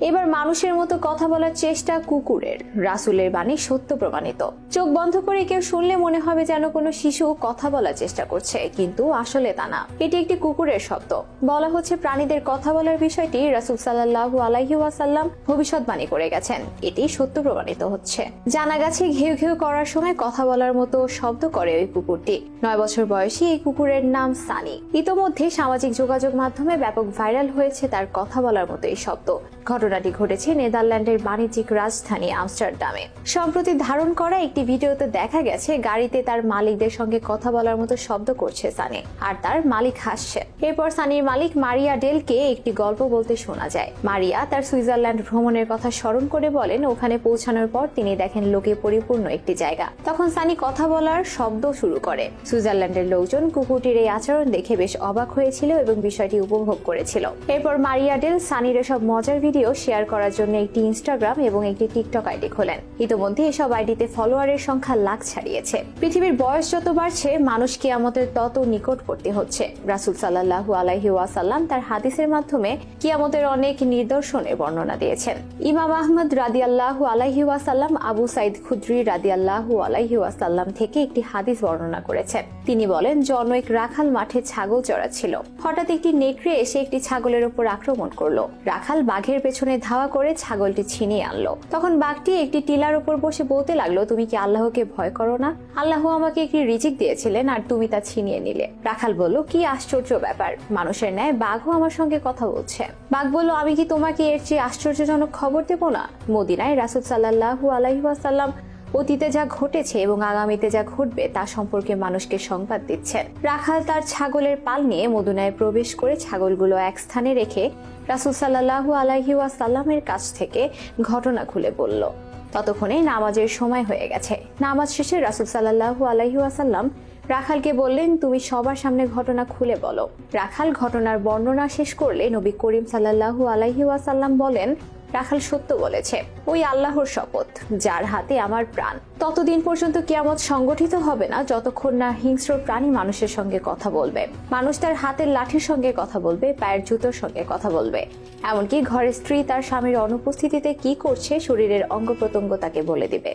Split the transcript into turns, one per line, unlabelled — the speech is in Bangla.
এবার মানুষের মতো কথা বলার চেষ্টা কুকুরের। রাসূলের বাণী সত্য প্রমাণিত। চোখ বন্ধ করে কেউ শুনলে মনে হবে যেন কোনো শিশু কথা বলার চেষ্টা করছে, কিন্তু আসলে তা না। এটি একটি কুকুরের শব্দ। বলা হচ্ছে প্রাণীদের কথা বলার বিষয়টি রাসূল সাল্লাল্লাহু আলাইহি ওয়াসাল্লাম ভবিষ্যৎবাণী করে গেছেন। এটি সত্য প্রমাণিত হচ্ছে। জানা গেছে ঘেউ ঘেউ করার সময় কথা বলার মতো শব্দ করে ওই কুকুরটি। 9 বছর বয়সী এই কুকুরের নাম সানি। ইতোমধ্যে সামাজিক যোগাযোগ মাধ্যমে ব্যাপক ভাইরাল হয়েছে তার কথা বলার মতো এই শব্দ। ঘটনাটি ঘটেছে নেদারল্যান্ডের বাণিজ্যিক রাজধানী আমস্টারডামে। সম্প্রতি ধারণ করা একটি ভিডিওতে দেখা গেছে গাড়িতে তার মালিকদের সঙ্গে কথা বলার মতো শব্দ করছে সানি, আর তার মালিক হাসছে। এরপর সানির মালিক মারিয়া ডেলকে একটি গল্প বলতে শোনা যায়। মারিয়া তার সুইজারল্যান্ড ভ্রমণের কথা স্মরণ করে বলেন ওখানে পৌঁছানোর পর তিনি দেখেন লোকে পরিপূর্ণ একটি জায়গা। তখন সানি কথা বলার শব্দ শুরু করে। সুইজারল্যান্ডের লোকজন কুকুরটির এই আচরণ দেখে বেশ অবাক হয়েছিল এবং বিষয়টি উপভোগ করেছিল। এরপর মারিয়া ডেল সানির এসব মজার ভিডিও শেয়ার করার জন্য একটি ইনস্টাগ্রাম এবং একটি টিকটক আইডি খোলেন। ইতোমধ্যে এসব আইডিতে ফলোয়ারের সংখ্যা লাখ ছাড়িয়েছে। পৃথিবীর বয়স যত বাড়ছে মানুষ কিয়ামতের তত নিকটবর্তী হচ্ছে। রাসূল সাল্লাল্লাহু আলাইহি ওয়াসাল্লাম তার হাদিসের মাধ্যমে কিয়ামতের অনেক নিদর্শনের বর্ণনা দিয়েছেন। ইমাম আহমদ রাদিয়াল্লাহু আলাইহি ওয়াসাল্লাম আবু সাইদ খুদরি রাদিয়াল্লাহু আলাইহি ওয়াসাল্লাম থেকে একটি হাদিস বর্ণনা করেছেন। তিনি বলেন, জনৈক রাখাল মাঠে ছাগল চড়াচ্ছিল। হঠাৎ একটি নেকড়ে এসে একটি ছাগলের উপর আক্রমণ করলো। রাখাল বাঘের পেছনে ধাওয়া করে ছাগলটি ছিনিয়ে আনলো। তখন বাঘটি একটি টিলার উপর বসে বলতে লাগলো, তুমি কি আল্লাহকে ভয় করো না? আল্লাহ আমাকে একটি রিজিক দিয়েছিলেন আর তুমি তা ছিনিয়ে নিলে। রাখাল বলল, কি আশ্চর্য ব্যাপার, মানুষের ন্যায় বাঘও আমার সঙ্গে কথা বলছে। বাঘ বলল, আমি কি তোমাকে এর চেয়ে আশ্চর্যজনক খবর দেব না? মদিনায় রাসূল সাল্লাল্লাহু আলাইহি ওয়াসাল্লাম অতীতে যা ঘটেছে এবং আগামীতে যা ঘটবে তা সম্পর্কে মানুষকে সংবাদ দিচ্ছেন। রাখাল তার ছাগলের পাল নিয়ে মদিনায় প্রবেশ করে ছাগলগুলো এক স্থানে রেখে রাসূল সাল্লাল্লাহু আলাইহি ওয়াসাল্লামের কাছ থেকে ঘটনা খুলে বলল। ততক্ষণে নামাজের সময় হয়ে গেছে। নামাজ শেষে রাসূল সাল্লাল্লাহু আলাইহি ওয়াসাল্লাম রাখালকে বললেন, তুমি সবার সামনে ঘটনা খুলে বলো। রাখাল ঘটনার বর্ণনা শেষ করলে নবী করিম সাল্লাল্লাহু আলাইহি ওয়াসাল্লাম বলেন, রাখাল সত্য বলেছে। ওই আল্লাহর শপথ যার হাতে আমার প্রাণ, ততদিন পর্যন্ত কিয়ামত সংগঠিত হবে না যতক্ষণ না হিংস্র প্রাণী মানুষের সঙ্গে কথা বলবে। মানুষ তার হাতের লাঠির সঙ্গে কথা বলবে, পায়ের জুতোর সঙ্গে কথা বলবে। এমনকি ঘরের স্ত্রী তার স্বামীর অনুপস্থিতিতে কি করছে শরীরের অঙ্গ প্রত্যঙ্গ তাকে বলে দিবে।